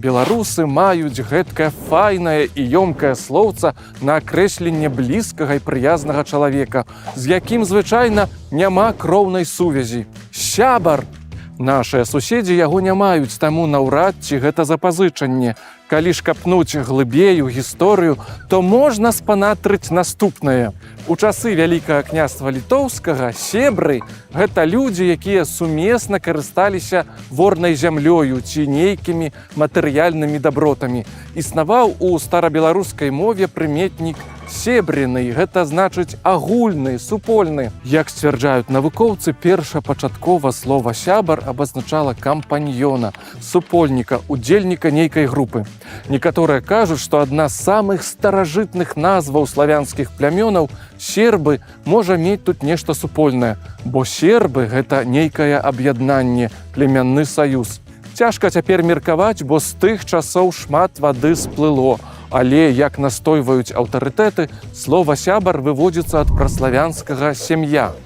Беларусы маюць гэткае файнае і ёмкае слоўца на акрэсленне блізкага і прыязнага чалавека, з якім звычайна няма кроўнай сувязі. Сябар! Нашыя суседзі яго не маюць, таму наўрад ці гэта запазычанне. Калі ж капнуць глыбей у гісторыю, то можна спанатрыць наступнае. У часы Вялікага княства Літоўскага себры – гэта людзі, якія сумесна карысталіся ворнай зямлёю ці нейкімі матэрыяльнымі дабротамі. Існаваў у старабеларускай мове прыметнік «себрыны», гэта значыць агульны, супольны. Як сцвярджаюць навукоўцы, першапачаткова слова «сябар» абазначала кампаньёна, супольніка, удзельніка нейкай групы. Некаторыя кажуць, што адна з самых старажытных назваў славянскіх плямёнаў сербы можа мець тут нешта супольнае, бо сербы – гэта нейкае аб'яднанне, племянны саюз. Цяжка цяпер меркаваць, бо з тых часоў шмат вады сплыло. Але, як настойваюць аўтарытэты, слова «сябар» выводзіцца ад праславянскага «сям'я».